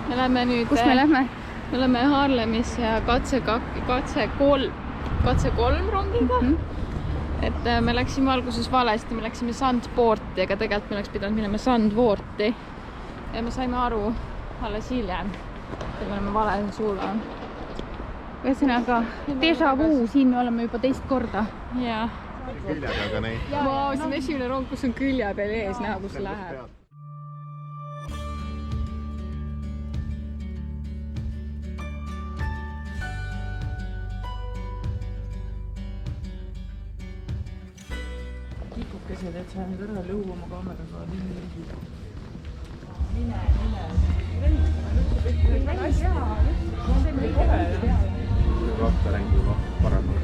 Me läheme nüüd... Kus me lähme? Me oleme Haarlemis ja katse 3 rongiga. Et me läksime alguses valesti, me läksime Sandporti, aga tegelikult me oleks pidanud minema Sandvoorti. Ja me saime aru alles hiljem, et me oleme vale suuda. Ühesõnaga, déjà vu, siin me oleme juba teist korda. Jaa. Külje peal neid. Vau, see on esimene rong, kus on külje peal ees näha, kus läheb. Kikukesed, et sa nüüd ära lõu oma kaameraga. Mine. Rahtareng juba paremalt.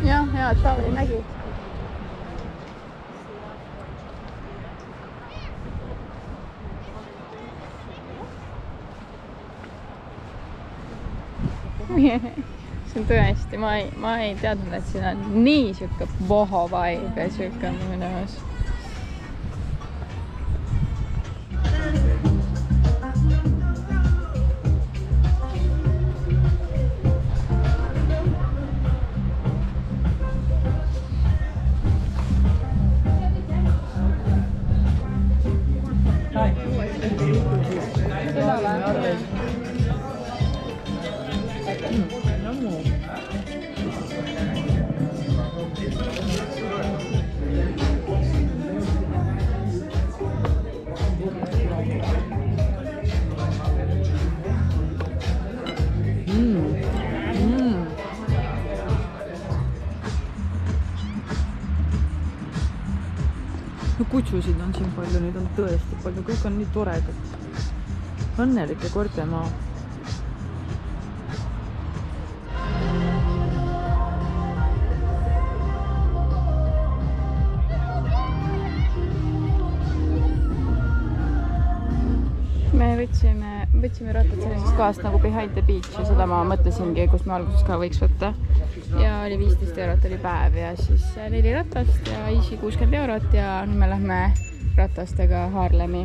Jah, et Taavi nägi. See on tõesti, ma ei teadnud, et siin on nii siuke boho vibe ja siuke on minu jaoks. Kutsusid on siin palju, neid on tõesti palju, kõik on nii toredad. Õnnelike kortemaa. Me võtsime rattad sellisest kohast nagu Behind the Beach ja seda ma mõtlesingi, kus me alguses ka võiks võtta. Ja oli 15 eurot oli päev ja siis 4 ratast ja isi 60 eurot ja nüüd me lähme ratastega Haarlemi.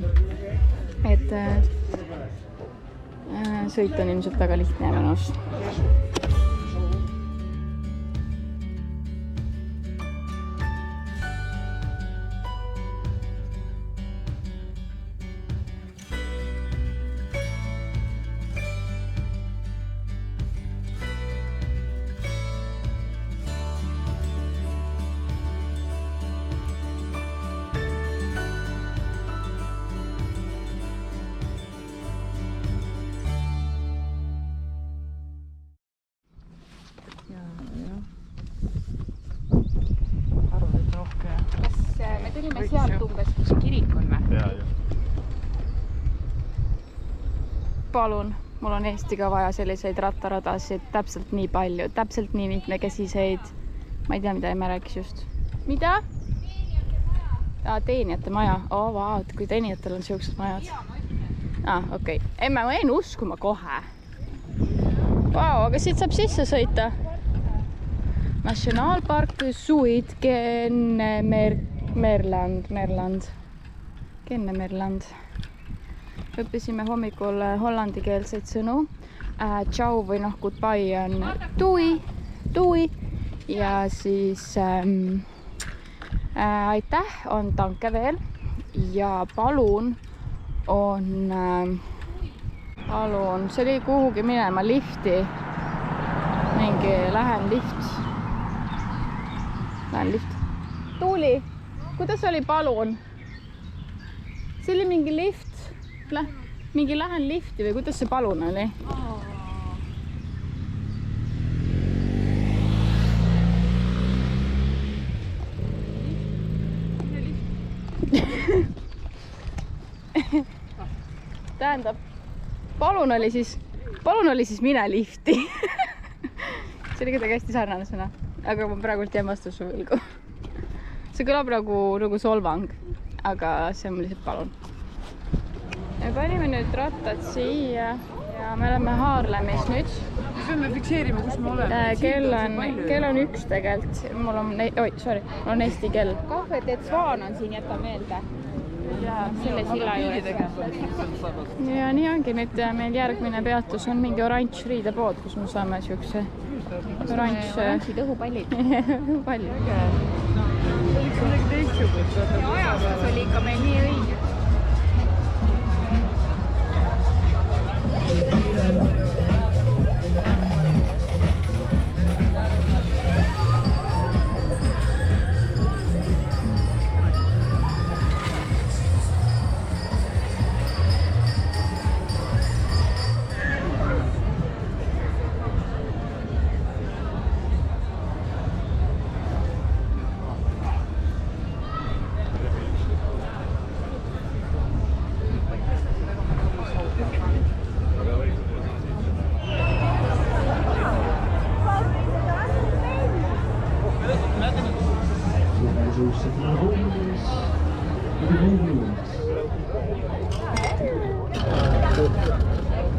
Et sõit on ilmselt väga lihtne ja mõnus. Me tulime sealt umbes, kus kirik on või? Jaa. Palun, mul on Eesti ka vaja selliseid rattaradasid täpselt nii palju, täpselt nii mitmekesiseid. Ma ei tea, mida me rääkis just. Mida? Teenijate maja. Vaat, kui teenijatel on siuksed majad. Okei. Ei, ma võin uskuma kohe. Vau, aga siit saab sisse sõita. Nationaalpark Zuid-Kennemerland. Õppisime hommikul hollandikeelseid sõnu. Ciao või goodbye on tui. Ja siis aitäh on danke veel. Ja palun on see oli kuhugi minema lifti. Mingi lähen lift. Tuuli, kuidas oli palun? See oli mingi lift. Mingi lähen lifti või kuidas see palun oli? Tähendab, palun oli siis mine lifti. See oli kuidagi hästi sarnane sõna, aga ma praegult jään vastuse võlgu. See kõlab nagu solvang, aga see on lihtsalt palun. Me panime nüüd rattad siia ja me oleme Haarlemis nüüd. Me peame fikseerima, kus me oleme. Kell on 1 tegelikult. Mul on eesti kell. Kahveteed Svaan on siin, jäta meelde. selle silla juures. ja nii ongi, nüüd meil järgmine peatus on mingi oranž riidepood, kus me saame siukse oranžid õhupallid. palju. ajastus oli ikka meil nii õige.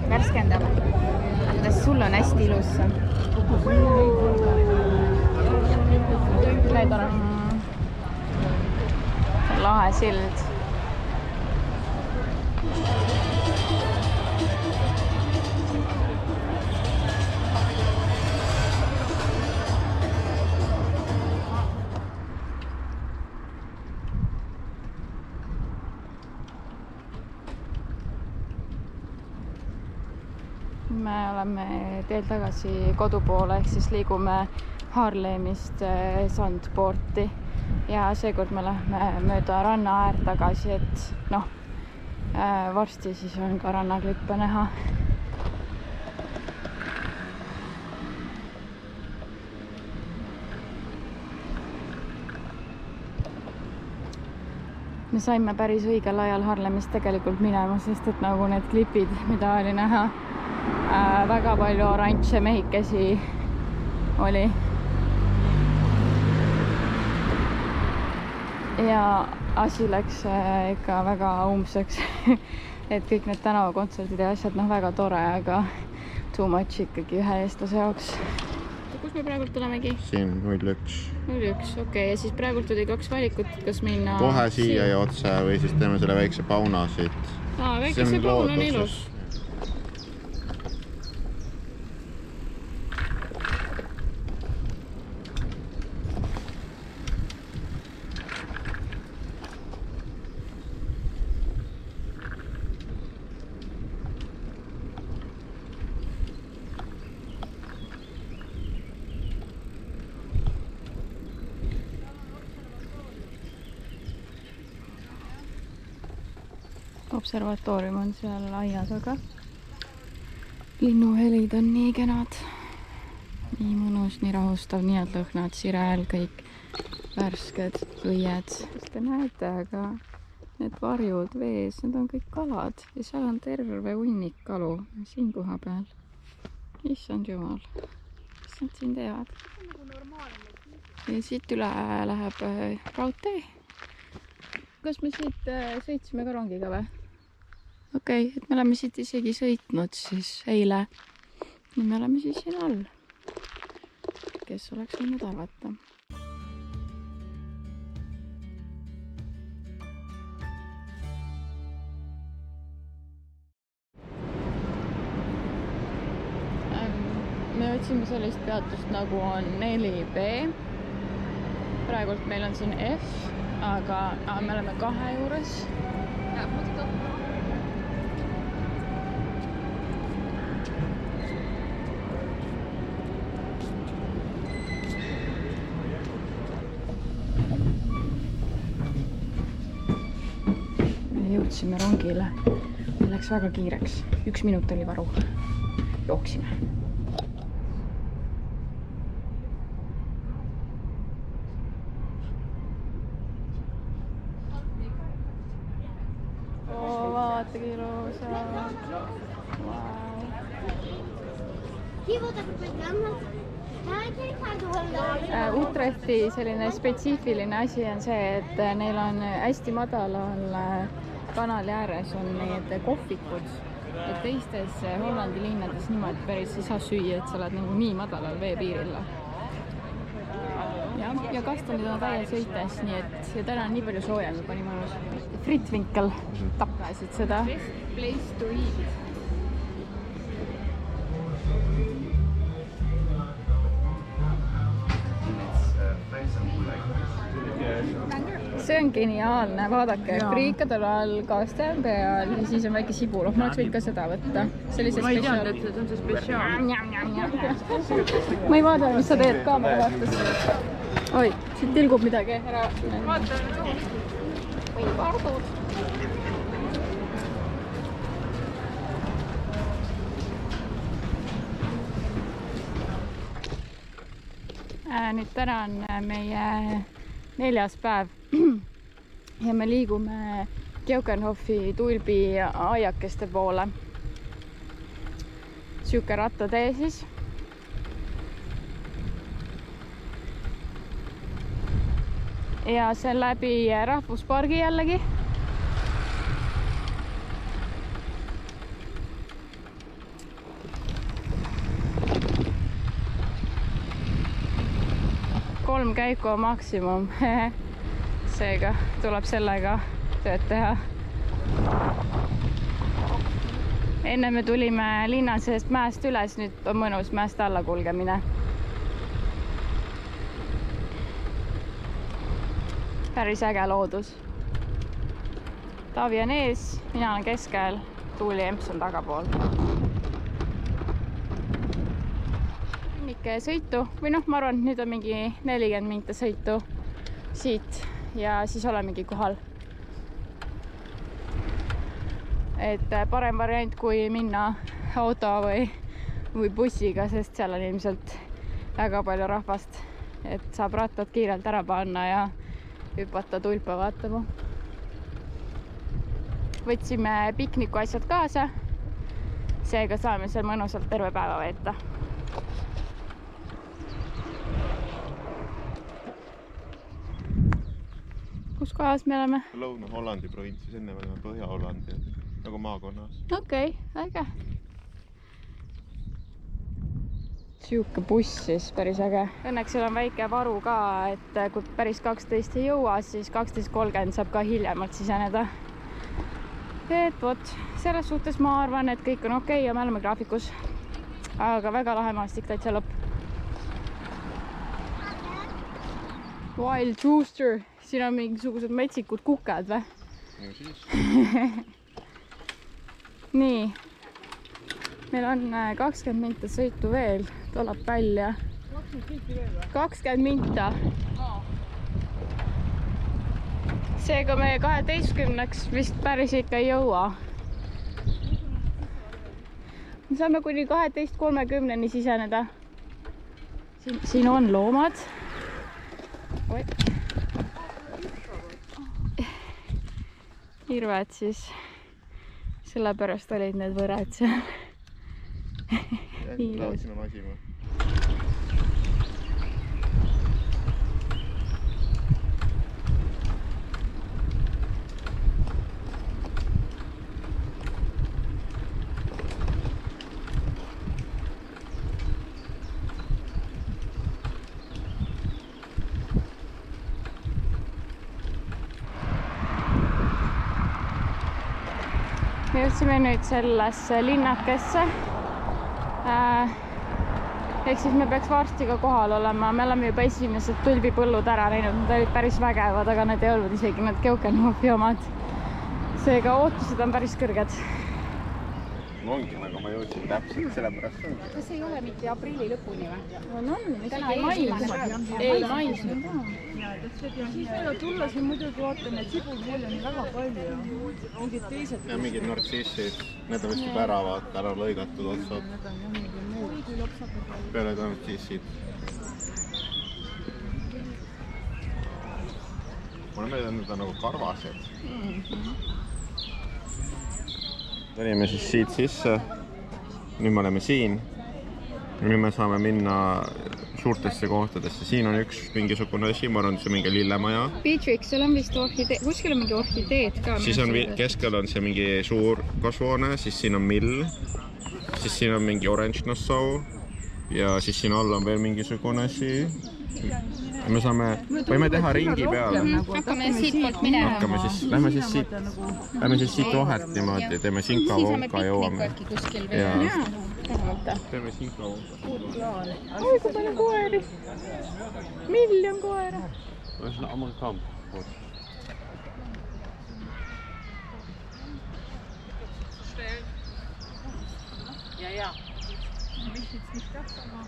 Värskendame. Kuidas sul on hästi ilus? Need on lahe sild. Me oleme teel tagasi kodu poole, ehk siis liigume Haarlemist Sandporti ja seekord me lähme mööda ranna äärt tagasi, et noh, varsti siis on ka rannaklippe näha. Me saime päris õigel ajal Haarlemist tegelikult minema, sest et nagu need klipid, mida oli näha, väga palju oranže mehikesi oli. Ja asi läks ikka väga umbseks, et kõik need tänavakontserdid ja asjad, noh, väga tore, aga too much ikkagi ühe eestlase jaoks. Kus me praegult olemegi? Siin 01. 01, okei. Ja siis praegult oli 2 valikut, kas minna kohe siia ja otse või siis teeme selle väikse pauna siit. Väikese paun on ilus. Observatoorium on seal aia taga. Linnuhelid on nii kenad. Nii mõnus, nii rahustav, nii head lõhnad, sirel, kõik värsked õied. Kas te näete, aga need varjud vees, need on kõik kalad ja seal on terve hunnik kalu siin koha peal. Issand jumal, mis nad siin teevad? Ja siit üle läheb raudtee. Kas me siit sõitsime ka rongiga või? Okei, et me oleme siit isegi sõitnud siis eile. Nüüd me oleme siis siin all. Kes oleks võinud arvata? Me otsime sellist peatust nagu on 4B. Praegult meil on siin F, aga me oleme 2 juures. Jõudsime rongile. Meil läks väga kiireks. 1 minut oli varu. Jooksime. Vaatagi ilusad. Utrechti selline spetsiifiline asi on see, et neil on hästi madalal kanali ääres on need kohvikud, et teistes Hollandi linnades niimoodi päris ei saa süüa, et sa oled nagu nii madalal veepiiril. Ja ja kastanid on täie sõites, nii et ja täna on nii palju soojem juba nii mõnus. Fritvinkel tappasid seda. Best place to eat. See on geniaalne, vaadake, friikadel all kaste on peal ja siis on väike sibulov, ma oleks võinud ka seda võtta. Ma ei teadnud, et see on see spetsiaal. Ma ei vaadanud, mis sa teed kaamera vaates. Oi, siit tilgub midagi, ära. Vaata, Või pardud. Nüüd täna on meie 4. päev ja me liigume Keukenhofi tulbi aiakeste poole. Siuke rattatee siis. Ja see on läbi rahvuspargi jällegi. Kolm käiku on maksimum. Seega tuleb sellega tööd teha. Enne me tulime linna seest mäest üles, nüüd on mõnus mäest alla kulgemine. Päris äge loodus. Taavi on ees, mina olen keskel, Tuuli Emps on tagapool. Sõitu või noh, ma arvan, et nüüd on mingi 40 minta sõitu siit ja siis olemegi kohal. Et parem variant kui minna auto või bussiga, sest seal on ilmselt väga palju rahvast, et saab rattad kiirelt ära panna ja hüpata tulpa vaatama. Võtsime pikniku asjad kaasa, seega saame seal mõnusalt terve päeva veeta. Kus kohas me oleme? Lõuna-Hollandi provintsis, enne olime Põhja-Hollandi, nagu maakonnas. Okei, äge. Siuke buss siis, päris äge. Õnneks seal on väike varu ka, et kui päris 12 ei jõua, siis 12.30 saab ka hiljemalt siseneda. Et vot, selles suhtes ma arvan, et kõik on okei ja me oleme graafikus. Aga väga lahe maastik täitsa lõpp. Wild Rooster. Siin on mingisugused metsikud kukad või? No siis. Nii. Meil on 20 minta sõitu veel. Tuleb välja. 20 minta. Seega me 12-ks vist päris ikka ei jõua. Me saame kuni 12.30-ni siseneda. Siin on loomad. Oi. Hirved siis, sellepärast olid need võrad seal. Laotsime masima. Me jõudsime nüüd sellesse linnakesse. Ehk siis me peaks varsti ka kohal olema. Me oleme juba esimesed tulbipõllud ära näinud. Need olid päris vägevad, aga need ei olnud isegi need Keukenhofi omad. Seega ootused on päris kõrged. Ongi, nagu ma jõudsin täpselt sellepärast ongi. Kas ei ole mitte aprilli lõpuni või? On, Täna mais. Ei, mais. Siis võivad tulla siin muidugi vaata need sibulpuuli on väga palju ja mingid teised. Ja mingid nartsissid, need on vist juba ära vaata, ära lõigatud otsad. Peale nartsissid. Mulle meeldib, need on nagu karvased. Tulime siis siit sisse. Nüüd me oleme siin. Nüüd me saame minna suurtesse kohtadesse. Siin on üks mingisugune asi, ma arvan, see mingi lillemaja. Beatrix, seal on vist kuskil on mingi orhideed ka. Siis on keskel on see mingi suur kasvuhoone, siis siin on mill, siis siin on mingi Orange Nassau ja siis siin all on veel mingisugune asi. me saame, võime teha ringi peale. Hakkame siitpoolt minema. Lähme siis siit vahet niimoodi, teeme sinka-vonka, jõuame. Teeme sinka-vonka. Oi, kui palju koeri. 1 miljon koera. Dat is een andere kant. Ja. Mich jetzt nicht das, aber...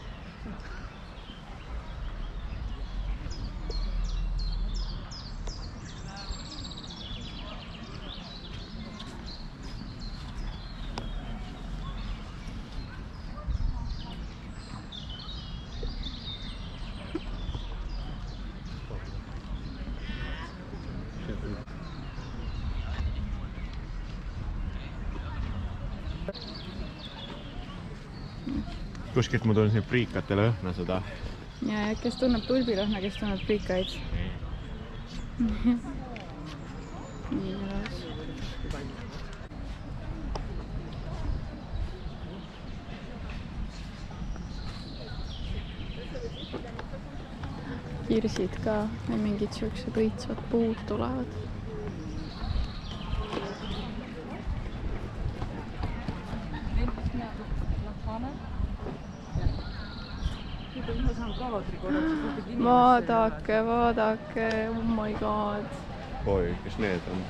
Kuskilt ma tulen siin priikate lõhna seda. Ja kes tunneb tulbilõhna, kes tunneb priikaid. Nii ilus. Kirsid ka ja mingid siuksed õitsvad puud tulevad. Vaadake, oh my god. Oi, kes need on?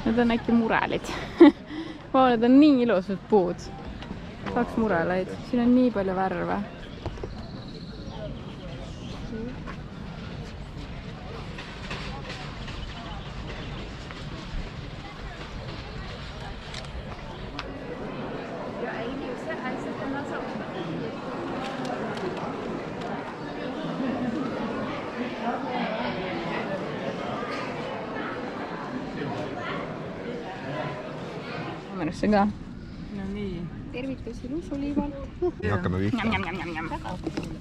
Need on äkki murelid. Need on nii ilusad puud. 2 mureleid. Siin on nii palju värve. See ka. No nii. Tervitusi lusuliival. Hakkame vihkama.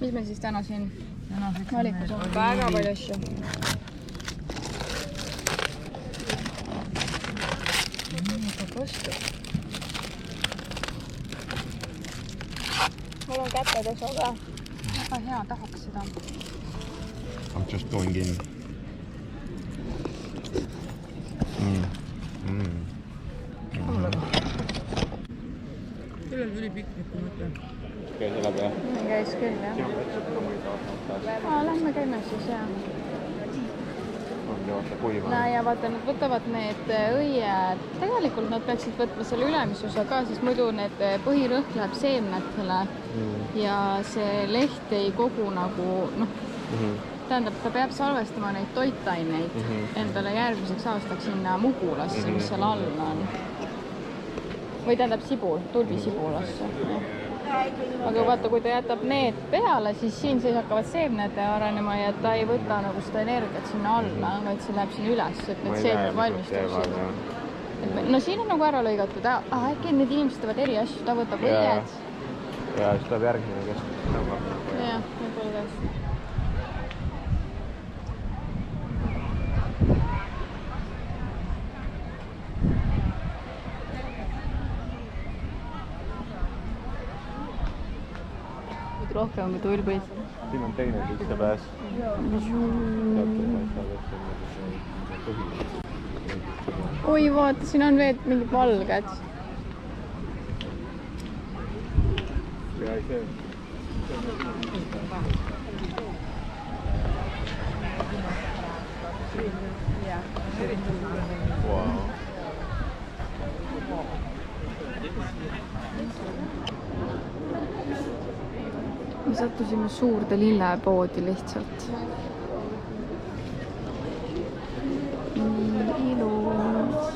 Mis meil siis täna siin valikus on? Väga palju asju. Mul on kätepesu ka. Väga hea, tahaks seda. I'm just going in. Küll oli piknik, kui mõtlen. Käis elab jah? Käis küll, jah. Lähme käime siis, jah. Ja vaata, nad võtavad need õied. Tegelikult nad peaksid võtma selle ülemisusa ka, siis muidu need põhirõhk läheb seemnetele ja see leht ei kogu nagu, tähendab, ta peab salvestama neid toitaineid endale järgmiseks aastaks sinna mugulasse, mis seal all on. Või tähendab sibul, tulvisibulasse. Aga vaata, kui ta jätab need peale, siis siin sees hakkavad seemned arenema ja ta ei võta nagu seda energiat sinna alla, vaid see läheb sinna üles, et need seemned valmistuksid. No siin on nagu ära lõigatud, äkki need inimesed teevad eri asju, ta võtab õied. Ja siis tuleb järgmine keskus. Jah, võib-olla tõesti. Rohkem kui tulbid. Siin on teine sissepääs. Oi, vaata, siin on veel mingid valged. Ja ei see. Wow. Me sattusime suurde lillepoodi lihtsalt. Ilus.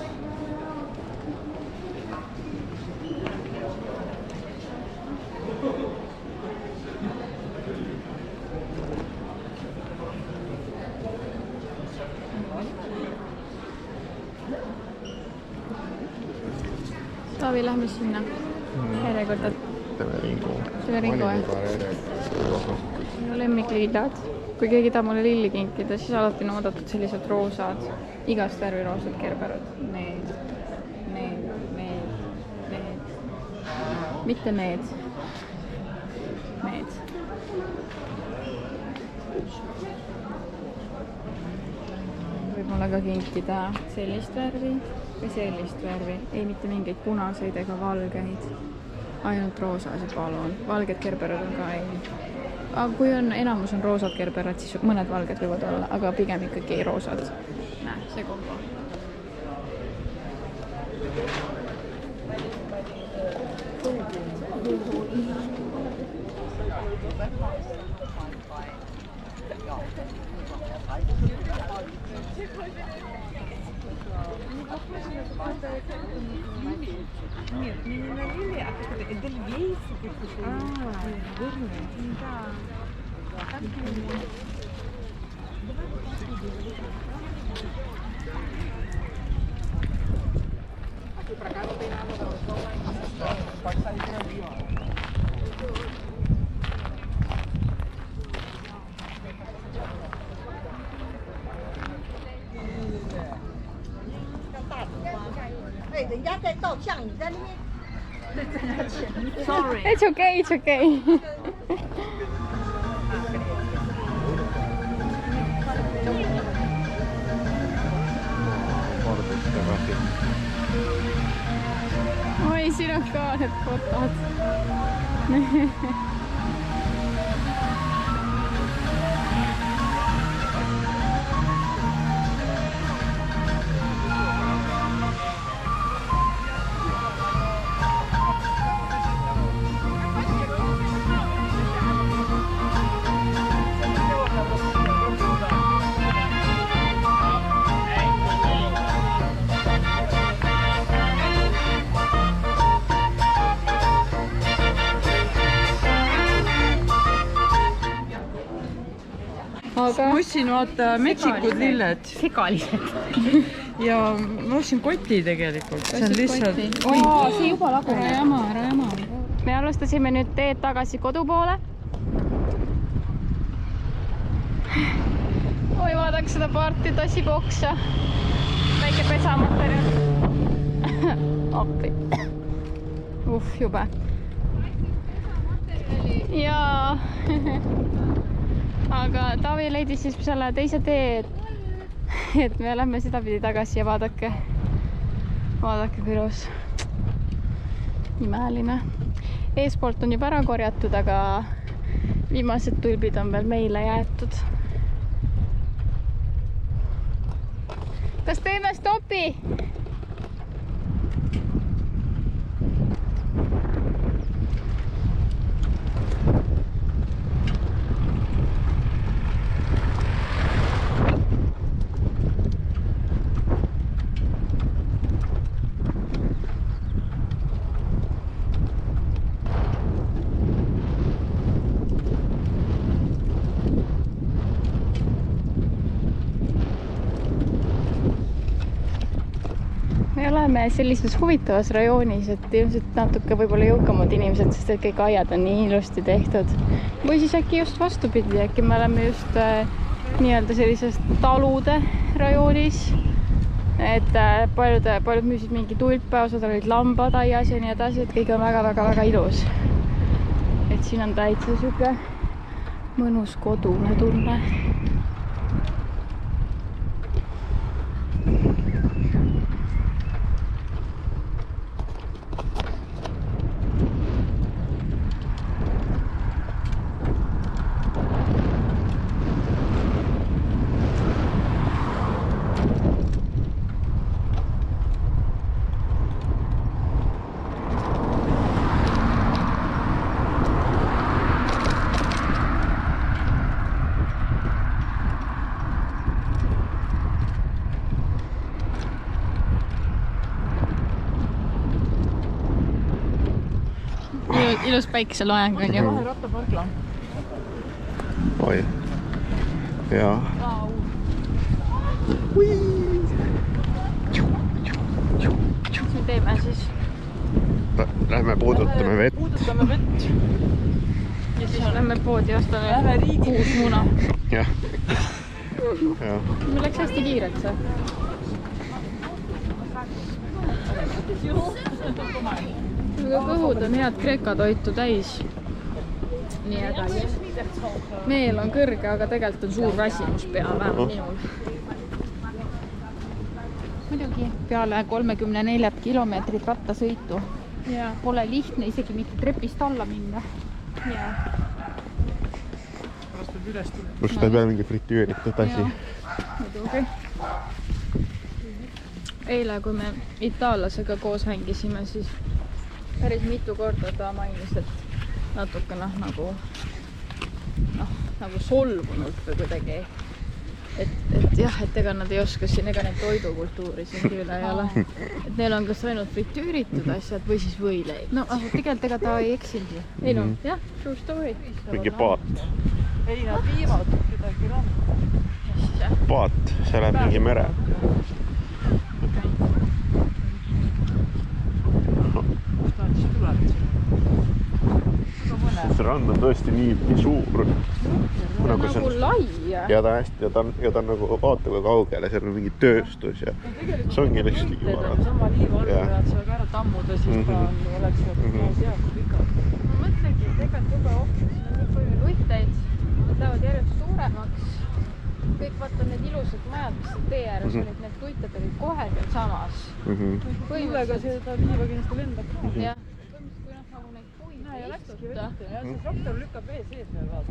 Taavi, lähme sinna. Järjekorda. Teeme ringu. Teeme ringu, Minu lemmiklillad. Kui keegi tahab mulle lilli kinkida, siis alati on oodatud sellised roosad. Igast värvi roosad kerberud. Need. Mitte need. Need. mulle ka kinkida sellist värvi või sellist värvi. Ei mitte mingeid punaseid ega valgeid. Ainult roosasid palun. Valged kerberad on ka ei. Aga kui on, enamus on roosad kerberad, siis mõned valged võivad olla, aga pigem ikkagi roosad. Näe, see kombo. Нет, мне не налили, а как это эдельвейсы какие-то. Жирные. Да. Sorry. It's okay, it's okay. Oi, sinä kaadet potat. Ma ostsin vaata metsikud lilled. Segalised. Ja ma ostsin koti tegelikult. See on lihtsalt... see juba laguneb. Ära jama. Me alustasime nüüd teed tagasi kodu poole. Oi, vaadake seda parti, tassib oksa. Väike pesamaterjal. Appi. Jube. Jaa. Aga Taavi leidis siis selle teise tee, et me lähme seda pidi tagasi ja vaadake, kui ilus. Imeline. Eespoolt on juba ära korjatud, aga viimased tulbid on veel meile jäetud. Kas teeme stopi? Me oleme sellises huvitavas rajoonis, et ilmselt natuke võib-olla jõukamad inimesed, sest et kõik aiad on nii ilusti tehtud. Või siis äkki just vastupidi, äkki me oleme just nii-öelda sellises talude rajoonis. Et paljud müüsid mingi tulpe, osad olid lambad aias ja nii edasi, et kõik on väga ilus. Et siin on täitsa siuke mõnus kodune tunne. Ilus päikeseloeng on ju. Rattaparkla. Oi. Jaa. Mis me teeme siis? Lähme puudutame vett. Puudutame vett. Ja siis lähme poodi ostame uus muna. Jah. Meil läks hästi kiirelt see. Aga kõhud on head Kreeka toitu täis. Nii edasi. Meel on kõrge, aga tegelikult on suur väsimus peal, vähemalt minul. peale 34 kilomeetrit rattasõitu. jaa. Pole lihtne isegi mitte trepist alla minna. jaa. kus ta ei pea mingi fritüüritud asi. muidugi. Eile, kui me itaallasega koos hängisime, siis päris mitu korda ta mainis, et natuke nagu solvunult või kuidagi. Et jah, et ega nad ei oska siin, ega neid toidukultuuri siin üle ei ole. Et neil on kas ainult fritüüritud asjad või siis võileib. No tegelikult ega ta ei eksinud ju. Ei no, jah, true story. mingi paat. ei, nad viivad kedagi ranna. Paat, see läheb mingi mere. Kust nad siis tulevad? See rand on tõesti nii suur. Nagu lai. Ja ta on nagu, vaata kui kaugele, seal on mingi tööstus ja see ongi lihtsalt liiva. Sama liiva all, kui nad seal ära tammuda, siis ta oleks seal kui pikalt. Ma mõtlengi, et ega tube ohtu, siin on nii palju luiteid, nad lähevad järjest suuremaks. Kõik vaata need ilusad majad, mis seal tee ääres olid, need luited olid kohe seal samas. Tuulega seda liiva kindlasti lendab ka. Jah, põhimõtteliselt kui nagu neid puid Ja läkski istuta. vette ja see traktor lükkab vee sees veel vaata.